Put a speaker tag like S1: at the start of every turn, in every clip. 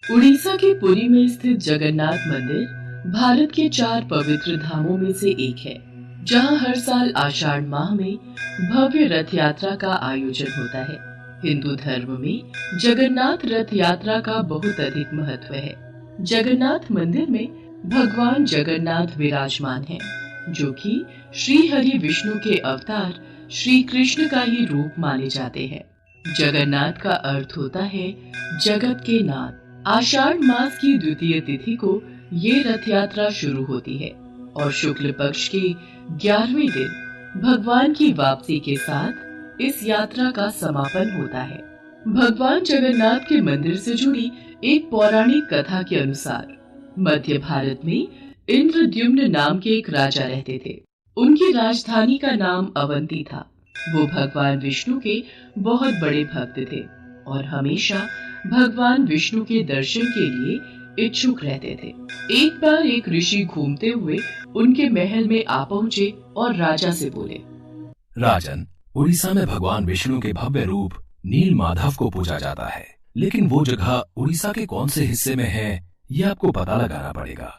S1: उड़ीसा के पुरी में स्थित जगन्नाथ मंदिर भारत के 4 पवित्र धामों में से एक है, जहां हर साल आषाढ़ माह में भव्य रथ यात्रा का आयोजन होता है। हिंदू धर्म में जगन्नाथ रथ यात्रा का बहुत अधिक महत्व है। जगन्नाथ मंदिर में भगवान जगन्नाथ विराजमान हैं, जो कि श्री हरि विष्णु के अवतार श्री कृष्ण का ही रूप माने जाते हैं। जगन्नाथ का अर्थ होता है जगत के नाथ। आषाढ़ मास की द्वितीय तिथि को ये रथ यात्रा शुरू होती है और शुक्ल पक्ष के 11वें दिन भगवान की वापसी के साथ इस यात्रा का समापन होता है। भगवान जगन्नाथ के मंदिर से जुड़ी एक पौराणिक कथा के अनुसार मध्य भारत में इंद्रद्युम्न नाम के एक राजा रहते थे। उनकी राजधानी का नाम अवंती था। वो भगवान विष्णु के बहुत बड़े भक्त थे और हमेशा भगवान विष्णु के दर्शन के लिए इच्छुक रहते थे। एक बार एक ऋषि घूमते हुए उनके महल में आ पहुँचे और राजा से बोले,
S2: राजन, उड़ीसा में भगवान विष्णु के भव्य रूप नील माधव को पूजा जाता है, लेकिन वो जगह उड़ीसा के कौन से हिस्से में है, ये आपको पता लगाना पड़ेगा।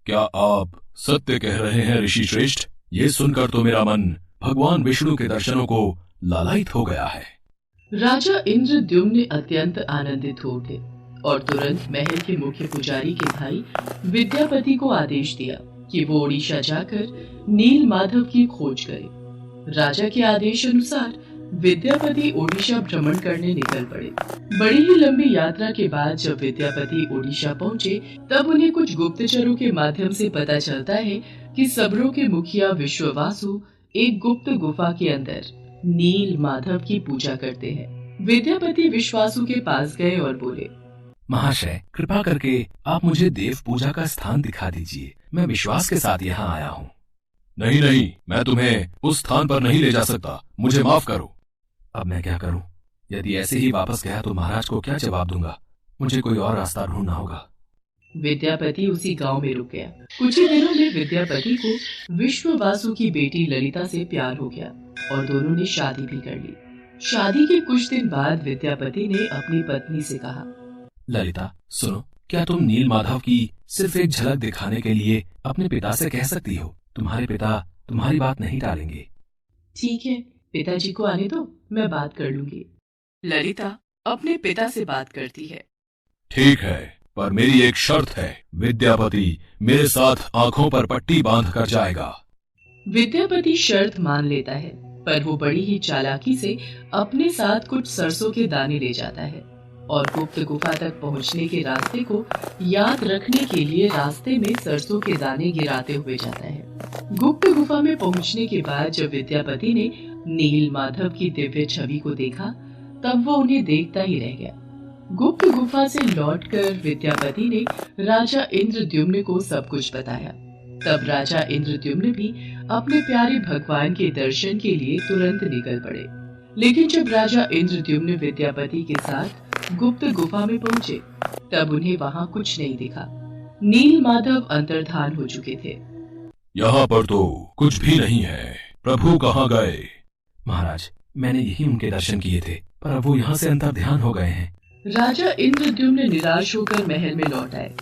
S3: क्या आप सत्य कह रहे हैं ऋषि श्रेष्ठ? ये सुनकर तो मेरा मन भगवान विष्णु के दर्शनों को लालायित हो गया है।
S1: राजा इंद्रद्युम्न अत्यंत आनंदित हो उठे और तुरंत महल के मुख्य पुजारी के भाई विद्यापति को आदेश दिया कि वो उड़ीसा जाकर नील माधव की खोज करे। राजा के आदेश अनुसार विद्यापति ओडिशा भ्रमण करने निकल पड़े। बड़ी ही लंबी यात्रा के बाद जब विद्यापति ओडिशा पहुंचे, तब उन्हें कुछ गुप्तचरों के माध्यम से पता चलता है कि सबरों के मुखिया विश्ववासु एक गुप्त गुफा के अंदर नील माधव की पूजा करते हैं। विद्यापति विश्वासु के पास गए और बोले,
S2: महाशय, कृपा करके आप मुझे देव पूजा का स्थान दिखा दीजिए। मैं विश्वास के साथ यहाँ आया हूँ।
S3: नहीं नहीं, मैं तुम्हें उस स्थान पर नहीं ले जा सकता, मुझे माफ करो।
S2: अब मैं क्या करूँ? यदि ऐसे ही वापस गया तो महाराज को क्या जवाब दूंगा? मुझे कोई और रास्ता ढूंढना होगा।
S1: विद्यापति उसी गांव में रुक गया। कुछ ही दिनों में विद्यापति को विश्ववासु की बेटी ललिता से प्यार हो गया और दोनों ने शादी भी कर ली। शादी के कुछ दिन बाद विद्यापति ने अपनी पत्नी से कहा,
S2: ललिता, सुनो, क्या तुम नील माधव की सिर्फ एक झलक दिखाने के लिए अपने पिता से कह सकती हो? तुम्हारे पिता तुम्हारी बात नहीं टालेंगे।
S1: ठीक है, पिताजी को आने दो, मैं बात कर लूंगी। ललिता अपने पिता से बात करती है।
S3: ठीक है, पर मेरी एक शर्त है। विद्यापति मेरे साथ आंखों पर पट्टी बांध कर जाएगा।
S1: विद्यापति शर्त मान लेता है, पर वो बड़ी ही चालाकी से अपने साथ कुछ सरसों के दाने ले जाता है और गुप्त गुफा तक पहुंचने के रास्ते को याद रखने के लिए रास्ते में सरसों के दाने गिराते हुए जाता है। गुप्त गुफा में पहुंचने के बाद जब विद्यापति ने नील माधव की दिव्य छवि को देखा, तब वो उन्हें देखता ही रह गया। गुप्त गुफा से लौटकर विद्यापति ने राजा इंद्रद्युम्न को सब कुछ बताया। तब राजा इंद्रद्युम्न भी अपने प्यारे भगवान के दर्शन के लिए तुरंत निकल पड़े। लेकिन जब राजा इंद्रद्युम्न विद्यापति के साथ गुप्त गुफा में पहुंचे, तब उन्हें वहां कुछ नहीं दिखा। नील माधव अंतर्धान हो चुके थे।
S3: यहाँ पर तो कुछ भी नहीं है। प्रभु कहाँ गए?
S2: महाराज, मैंने यही उनके दर्शन किए थे, पर अब वो यहाँ से अंतर्ध्यान हो गए हैं।
S1: राजा इंद्रद्युम्न निराश होकर महल में लौट आए।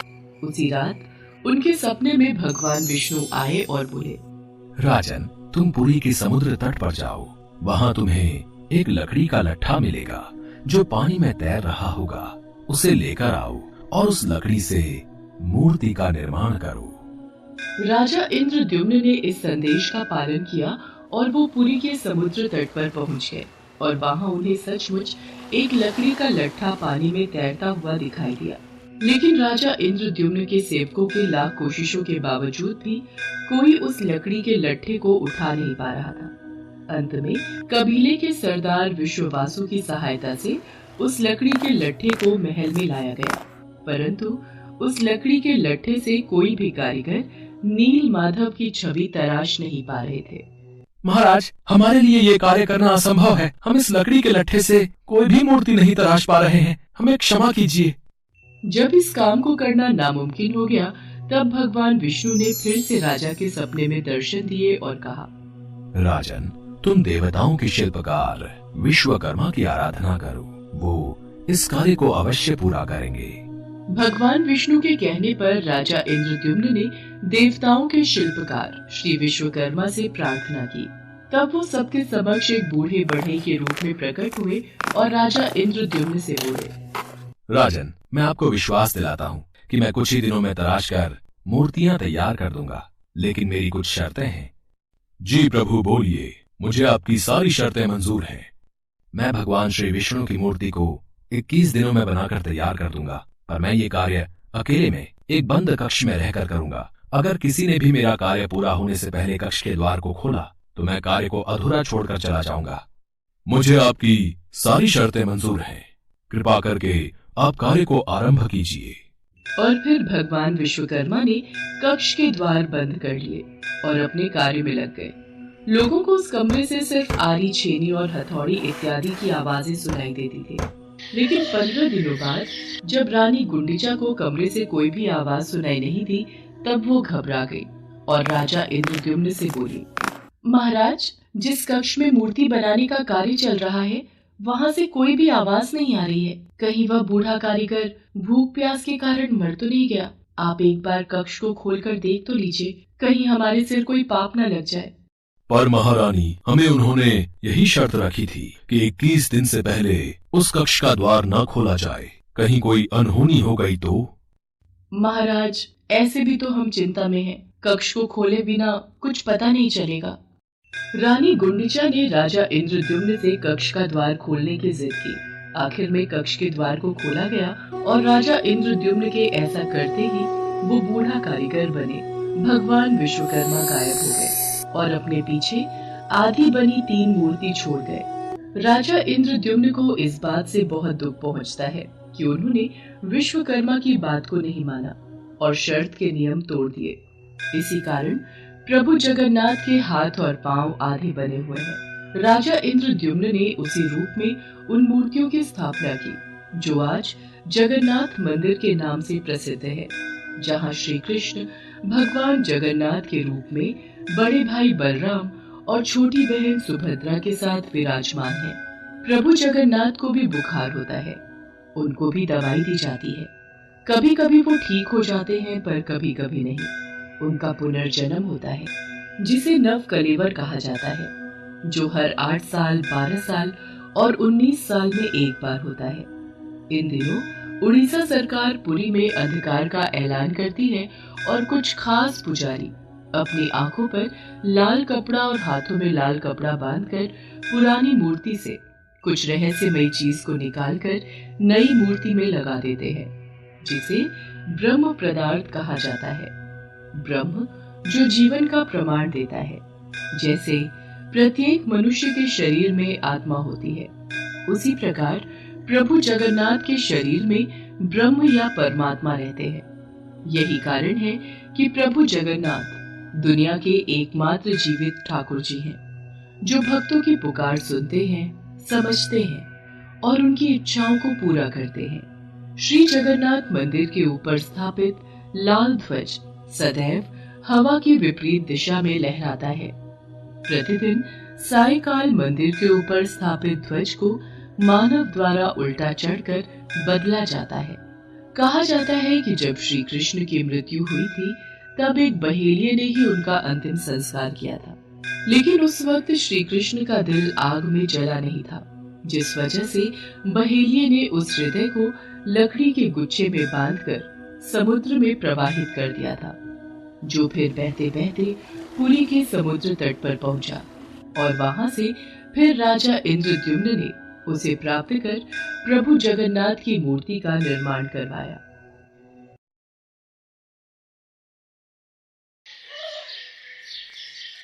S1: उसी रात उनके सपने में भगवान विष्णु आए और बोले,
S2: राजन, तुम पुरी के समुद्र तट पर जाओ। वहाँ तुम्हें एक लकड़ी का लट्ठा मिलेगा जो पानी में तैर रहा होगा। उसे लेकर आओ और उस लकड़ी से मूर्ति का निर्माण करो।
S1: राजा इंद्रद्युम्न ने इस संदेश का पालन किया और वो पुरी के समुद्र तट पर पहुंच गए और वहां उन्हें सचमुच एक लकड़ी का लट्ठा पानी में तैरता हुआ दिखाई दिया। लेकिन राजा इंद्रद्युम्न के सेवकों के लाख कोशिशों के बावजूद भी कोई उस लकड़ी के लट्ठे को उठा नहीं पा रहा था। अंत में कबीले के सरदार विश्ववासु की सहायता से उस लकड़ी के लट्ठे को महल में लाया गया, परंतु उस लकड़ी के लट्ठे से कोई भी कारीगर नील माधव की छवि तराश नहीं पा रहे थे।
S2: महाराज, हमारे लिए ये कार्य करना असंभव है। हम इस लकड़ी के लट्ठे से कोई भी मूर्ति नहीं तराश पा रहे हैं। हमें क्षमा कीजिए।
S1: जब इस काम को करना नामुमकिन हो गया, तब भगवान विष्णु ने फिर से राजा के सपने में दर्शन दिए और कहा,
S2: राजन, तुम देवताओं के शिल्पकार विश्वकर्मा की आराधना करो। वो इस कार्य को अवश्य पूरा करेंगे।
S1: भगवान विष्णु के कहने पर राजा इंद्रद्युम्न ने देवताओं के शिल्पकार श्री विश्वकर्मा से प्रार्थना की। तब वो सबके समक्ष एक बूढ़े बढ़ई के रूप में प्रकट हुए और राजा इंद्रद्युम्न से बोले,
S2: राजन, मैं आपको विश्वास दिलाता हूँ कि मैं कुछ ही दिनों में तराश कर मूर्तियां तैयार कर दूंगा, लेकिन मेरी कुछ शर्तें हैं।
S3: जी प्रभु बोलिए, मुझे आपकी सारी शर्तें मंजूर हैं।
S2: मैं भगवान श्री विष्णु की मूर्ति को 21 दिनों में बनाकर तैयार कर दूंगा, पर मैं ये कार्य अकेले में एक बंद कक्ष में रहकर करूंगा। अगर किसी ने भी मेरा कार्य पूरा होने से पहले कक्ष के द्वार को खोला तो मैं कार्य को अधूरा छोड़कर चला जाऊंगा।
S3: मुझे आपकी सारी शर्तें मंजूर हैं। कृपा करके आप कार्य को आरंभ कीजिए।
S1: और फिर भगवान विश्वकर्मा ने कक्ष के द्वार बंद कर लिए और अपने कार्य में लग गए। लोगों को उस कमरे से सिर्फ आरी, छेनी और हथौड़ी इत्यादि की आवाजें सुनाई देती थी। लेकिन 15 दिनों बाद जब रानी गुंडीचा को कमरे से कोई भी आवाज सुनाई नहीं दी, तब वो घबरा गई और राजा इंद्रद्युम्न से बोली, महाराज, जिस कक्ष में मूर्ति बनाने का कार्य चल रहा है वहाँ से कोई भी आवाज नहीं आ रही है। कहीं वह बूढ़ा कारीगर भूख प्यास के कारण मर तो नहीं गया? आप एक बार कक्ष को खोलकर देख तो लीजिए, कहीं हमारे सिर कोई पाप न लग जाए।
S3: पर महारानी, हमें उन्होंने यही शर्त रखी थी कि 21 दिन से पहले उस कक्ष का द्वार न खोला जाए। कहीं कोई अनहोनी हो गई तो?
S1: महाराज, ऐसे भी तो हम चिंता में हैं। कक्ष को खोले बिना कुछ पता नहीं चलेगा। रानी गुंडीचा ने राजा इंद्रद्युम्न से कक्ष का द्वार खोलने की जिद की। आखिर में कक्ष के द्वार को खोला गया और राजा इंद्रद्युम्न के ऐसा करते ही वो बूढ़ा कारीगर बने भगवान विश्वकर्मा गायब हो गए और अपने पीछे आधी बनी 3 मूर्ति छोड़ गए। राजा इंद्रद्युम्न को इस बात से बहुत दुख पहुंचता है कि उन्होंने विश्वकर्मा की बात को नहीं माना और शर्त के नियम तोड़ दिए। इसी कारण प्रभु जगन्नाथ के हाथ और पांव आधे बने हुए हैं। राजा इंद्रद्युम्न ने उसी रूप में उन मूर्तियों की स्थापना की जो आज जगन्नाथ मंदिर के नाम से प्रसिद्ध है, जहां श्री कृष्ण भगवान जगन्नाथ के रूप में बड़े भाई बलराम और छोटी बहन सुभद्रा के साथ विराजमान हैं। प्रभु जगन्नाथ को भी बुखार होता है, उनको भी दवाई दी जाती है। कभी कभी वो ठीक हो जाते हैं, पर कभी कभी नहीं। उनका पुनर्जन्म होता है जिसे नव कलेवर कहा जाता है, जो हर 8 साल, 12 साल और 19 साल में एक बार होता है। इन दिनों उड़ीसा सरकार पुरी में अंधकार का ऐलान करती है और कुछ खास पुजारी अपनी आंखों पर लाल कपड़ा और हाथों में लाल कपड़ा बांधकर पुरानी मूर्ति से कुछ रहस्यमयी चीज को निकालकर नई मूर्ति में लगा देते हैं, जिसे ब्रह्म पदार्थ कहा जाता है। ब्रह्म जो जीवन का प्रमाण देता है। जैसे प्रत्येक मनुष्य के शरीर में आत्मा होती है, उसी प्रकार प्रभु जगन्नाथ के शरीर में ब्रह्म या परमात्मा रहते हैं। यही कारण है कि प्रभु जगन्नाथ दुनिया के एकमात्र जीवित ठाकुर जी हैं, जो भक्तों की पुकार सुनते हैं, समझते हैं और उनकी इच्छाओं को पूरा करते हैं। श्री जगन्नाथ मंदिर के ऊपर स्थापित लाल ध्वज सदैव हवा की विपरीत दिशा में लहराता है। प्रतिदिन सायकाल मंदिर के ऊपर स्थापित ध्वज को मानव द्वारा उल्टा चढ़कर बदला जाता है। कहा जाता है कि जब श्री कृष्ण की मृत्यु हुई थी, तब एक बहेलिये ने ही उनका अंतिम संस्कार किया था, लेकिन उस वक्त श्री कृष्ण का दिल आग में जला नहीं था, जिस वजह से बहेलिये ने उस हृदय को लकड़ी के गुच्छे में बांधकर समुद्र में प्रवाहित कर दिया था, जो फिर बहते बहते पुरी के समुद्र तट पर पहुंचा और वहां से फिर राजा इंद्रद्युम्न ने उसे प्राप्त कर प्रभु जगन्नाथ की मूर्ति का निर्माण करवाया।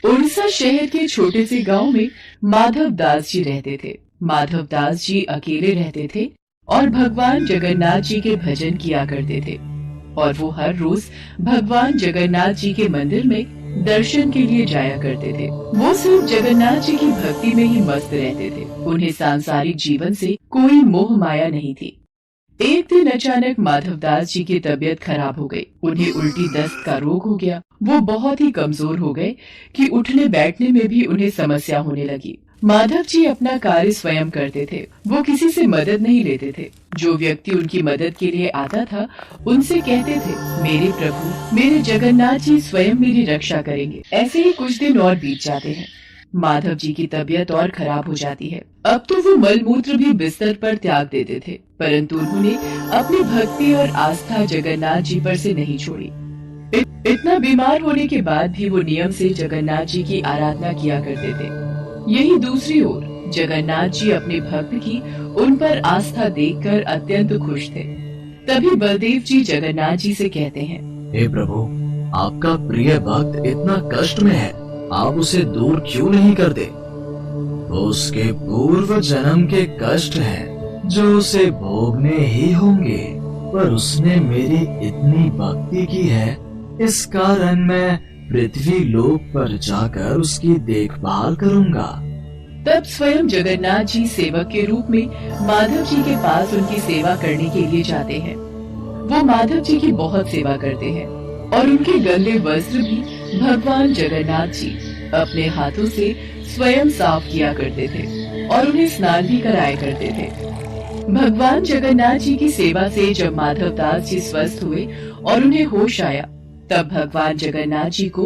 S1: उड़ीसा शहर के छोटे से गांव में माधव दास जी रहते थे। माधव दास जी अकेले रहते थे और भगवान जगन्नाथ जी के भजन किया करते थे, और वो हर रोज भगवान जगन्नाथ जी के मंदिर में दर्शन के लिए जाया करते थे। वो सिर्फ जगन्नाथ जी की भक्ति में ही मस्त रहते थे। उन्हें सांसारिक जीवन से कोई मोह माया नहीं थी। एक दिन अचानक माधवदास जी की तबीयत खराब हो गई। उन्हें उल्टी दस्त का रोग हो गया। वो बहुत ही कमजोर हो गए कि उठने बैठने में भी उन्हें समस्या होने लगी। माधव जी अपना कार्य स्वयं करते थे। वो किसी से मदद नहीं लेते थे। जो व्यक्ति उनकी मदद के लिए आता था उनसे कहते थे, मेरे प्रभु, मेरे जगन्नाथ जी स्वयं मेरी रक्षा करेंगे। ऐसे ही कुछ दिन और बीत जाते हैं। माधव जी की तबीयत और खराब हो जाती है। अब तो वो मल मूत्र भी बिस्तर पर त्याग देते थे, परंतु उन्होंने अपनी भक्ति और आस्था जगन्नाथ जी पर से नहीं छोड़ी। इतना बीमार होने के बाद भी वो नियम से जगन्नाथ जी की आराधना किया करते थे। यही दूसरी ओर जगन्नाथ जी अपने भक्त की उन पर आस्था देखकर अत्यंत खुश थे। तभी बलदेव जी जगन्नाथ जी से कहते हैं,
S4: हे प्रभु, आपका प्रिय भक्त इतना कष्ट में है, आप उसे दूर क्यों नहीं करते? वो उसके पूर्व जन्म के कष्ट हैं जो उसे भोगने ही होंगे, पर उसने मेरी इतनी भक्ति की है, इस कारण मैं पृथ्वी लोक पर जाकर उसकी देखभाल करूंगा।
S1: तब स्वयं जगन्नाथ जी सेवक के रूप में माधव जी के पास उनकी सेवा करने के लिए जाते हैं। वो माधव जी की बहुत सेवा करते हैं और उनके गंदे वस्त्र भी भगवान जगन्नाथ जी अपने हाथों से स्वयं साफ किया करते थे और उन्हें स्नान भी कराया करते थे। भगवान जगन्नाथ जी की सेवा से जब माधव दास जी स्वस्थ हुए और उन्हें होश आया, तब भगवान जगन्नाथ जी को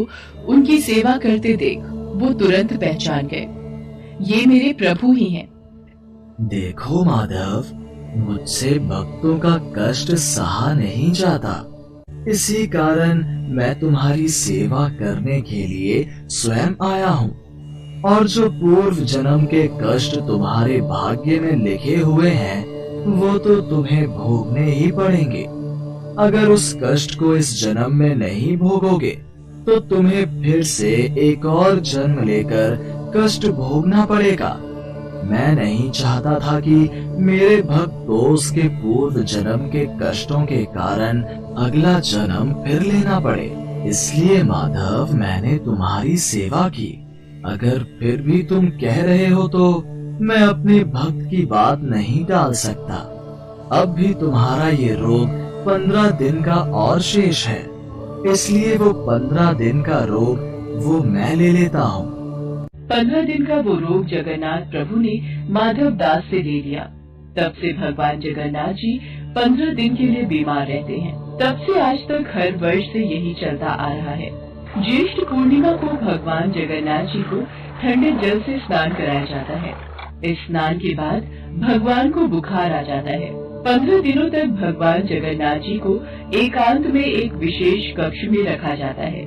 S1: उनकी सेवा करते देख वो तुरंत पहचान गए, ये मेरे प्रभु ही हैं।
S4: देखो माधव, मुझसे भक्तों का कष्ट सहा नहीं जाता, इसी कारण मैं तुम्हारी सेवा करने के लिए स्वयं आया हूँ। और जो पूर्व जन्म के कष्ट तुम्हारे भाग्य में लिखे हुए हैं, वो तो तुम्हें भोगने ही पड़ेंगे। अगर उस कष्ट को इस जन्म में नहीं भोगोगे, तो तुम्हें फिर से एक और जन्म लेकर कष्ट भोगना पड़ेगा। मैं नहीं चाहता था कि मेरे भक्त को उसके पूर्व जन्म के कष्टों के कारण अगला जन्म फिर लेना पड़े। इसलिए माधव, मैंने तुम्हारी सेवा की। अगर फिर भी तुम कह रहे हो तो मैं अपने भक्त की बात नहीं टाल सकता। अब भी तुम्हारा ये रोग 15 दिन का और शेष है, इसलिए वो 15 दिन का रोग वो मैं ले लेता हूँ।
S1: 15 दिन का वो रोग जगन्नाथ प्रभु ने माधव दास से ले लिया। तब से भगवान जगन्नाथ जी 15 दिन के लिए बीमार रहते हैं। तब से आज तक हर वर्ष से यही चलता आ रहा है। ज्येष्ठ पूर्णिमा को भगवान जगन्नाथ जी को ठंडे जल से स्नान कराया जाता है। इस स्नान के बाद भगवान को बुखार आ जाता है। 15 दिनों तक भगवान जगन्नाथ जी को एकांत में एक विशेष कक्ष में रखा जाता है,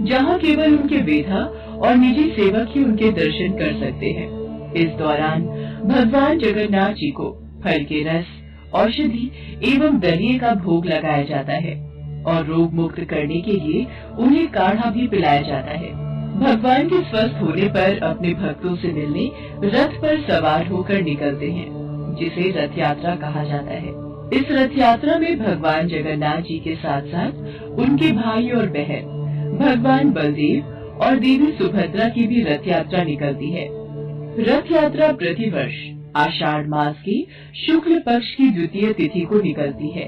S1: जहाँ केवल उनके बेधा और निजी सेवक ही उनके दर्शन कर सकते हैं। इस दौरान भगवान जगन्नाथ जी को फल के रस, औषधि एवं दलिये का भोग लगाया जाता है और रोग मुक्त करने के लिए उन्हें काढ़ा भी पिलाया जाता है। भगवान के स्वस्थ होने पर अपने भक्तों से मिलने रथ पर सवार होकर निकलते हैं, जिसे रथ यात्रा कहा जाता है। इस रथ यात्रा में भगवान जगन्नाथ जी के साथ साथ उनके भाई और बहन भगवान बलदेव और देवी सुभद्रा की भी रथ यात्रा निकलती है। रथ यात्रा प्रतिवर्ष आषाढ़ मास की शुक्ल पक्ष की द्वितीय तिथि को निकलती है।